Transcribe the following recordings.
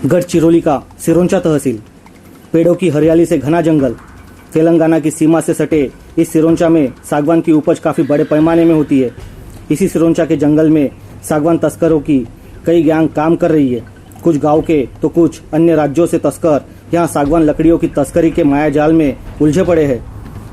गढ़चिरौली का सिरोंचा तहसील, पेड़ों की हरियाली से घना जंगल। तेलंगाना की सीमा से सटे इस सिरोंचा में सागवान की उपज काफ़ी बड़े पैमाने में होती है। इसी सिरोंचा के जंगल में सागवान तस्करों की कई गैंग काम कर रही है। कुछ गांव के तो कुछ अन्य राज्यों से तस्कर यहाँ सागवान लकड़ियों की तस्करी के मायाजाल में उलझे पड़े हैं।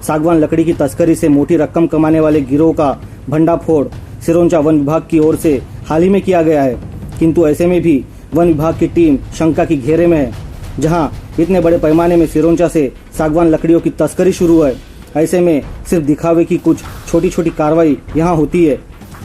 सागवान लकड़ी की तस्करी से मोटी रकम कमाने वाले गिरोह का भंडाफोड़ सिरोंचा वन विभाग की ओर से हाल ही में किया गया है, किंतु ऐसे में भी वन विभाग की टीम शंका की घेरे में है। जहां इतने बड़े पैमाने में सिरोंचा से सागवान लकड़ियों की तस्करी शुरू है, ऐसे में सिर्फ दिखावे की कुछ छोटी छोटी कार्रवाई यहां होती है।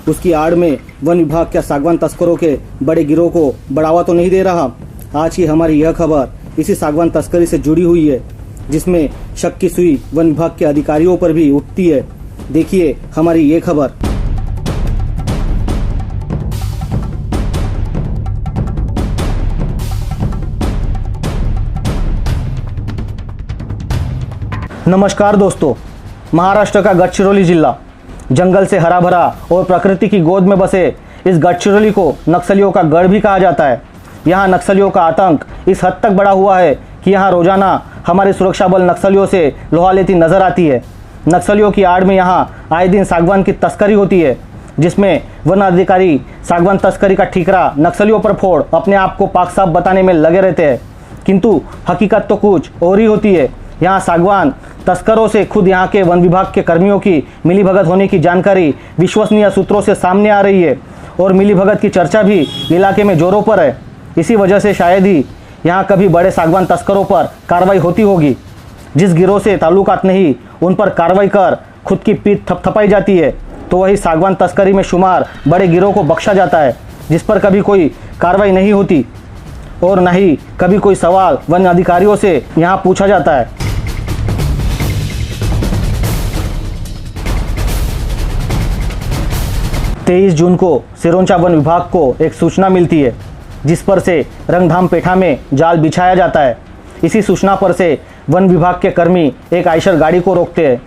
उसकी आड़ में वन विभाग क्या सागवान तस्करों के बड़े गिरोह को बढ़ावा तो नहीं दे रहा। आज की हमारी यह खबर इसी सागवान तस्करी से जुड़ी हुई है, जिसमें शक की सुई वन विभाग के अधिकारियों पर भी उठती है। देखिए हमारी ये खबर। नमस्कार दोस्तों, महाराष्ट्र का गढ़चिरौली जिला जंगल से हरा भरा और प्रकृति की गोद में बसे इस गढ़चिरौली को नक्सलियों का गढ़ भी कहा जाता है। यहाँ नक्सलियों का आतंक इस हद तक बढ़ा हुआ है कि यहाँ रोजाना हमारी सुरक्षा बल नक्सलियों से लोहा लेती नजर आती है। नक्सलियों की आड़ में यहाँ आए दिन सागवान की तस्करी होती है, जिसमें वन अधिकारी सागवान तस्करी का ठीकरा नक्सलियों पर फोड़ अपने आप को पाक साफ बताने में लगे रहते हैं, किंतु हकीकत तो कुछ और ही होती है। यहाँ सागवान तस्करों से खुद यहाँ के वन विभाग के कर्मियों की मिलीभगत होने की जानकारी विश्वसनीय सूत्रों से सामने आ रही है और मिलीभगत की चर्चा भी इलाके में जोरों पर है। इसी वजह से शायद ही यहाँ कभी बड़े सागवान तस्करों पर कार्रवाई होती होगी। जिस गिरोह से ताल्लुकात नहीं, उन पर कार्रवाई कर खुद की पीठ थपथपाई जाती है, तो वही सागवान तस्करी में शुमार बड़े गिरोह को बख्शा जाता है, जिस पर कभी कोई कार्रवाई नहीं होती और न ही कभी कोई सवाल वन अधिकारियों से यहाँ पूछा जाता है। 23 जून को सिरोंचा वन विभाग को एक सूचना मिलती है, जिस पर से रंगधाम पेठा में जाल बिछाया जाता है। इसी सूचना पर से वन विभाग के कर्मी एक आयशर गाड़ी को रोकते हैं,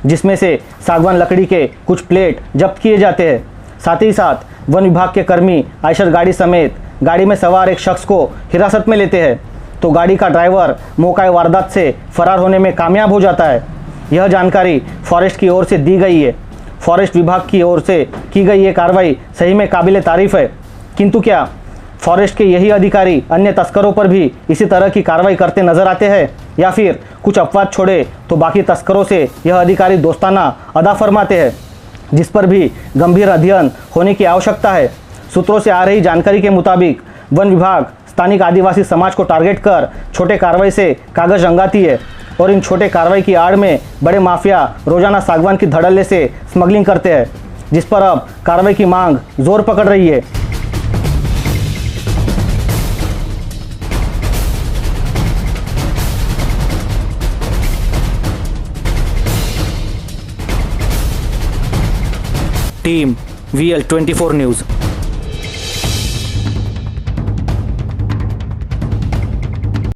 जिसमें से सागवान लकड़ी के कुछ प्लेट जब्त किए जाते हैं। साथ ही साथ वन विभाग के कर्मी आयशर गाड़ी समेत गाड़ी में सवार एक शख्स को हिरासत में लेते हैं, तो गाड़ी का ड्राइवर मौका वारदात से फरार होने में कामयाब हो जाता है। यह जानकारी फॉरेस्ट की ओर से दी गई है। फॉरेस्ट विभाग की ओर से की गई ये कार्रवाई सही में काबिले तारीफ है, किंतु क्या फॉरेस्ट के यही अधिकारी अन्य तस्करों पर भी इसी तरह की कार्रवाई करते नजर आते हैं, या फिर कुछ अपवाद छोड़े तो बाकी तस्करों से यह अधिकारी दोस्ताना अदा फरमाते हैं, जिस पर भी गंभीर अध्ययन होने की आवश्यकता है। सूत्रों से आ रही जानकारी के मुताबिक वन विभाग स्थानिक आदिवासी समाज को टारगेट कर छोटे कार्रवाई से कागज रंगाती है और इन छोटे कार्रवाई की आड़ में बड़े माफिया रोजाना सागवान की धड़ल्ले से स्मगलिंग करते हैं, जिस पर अब कार्रवाई की मांग जोर पकड़ रही है। Team VL24 news.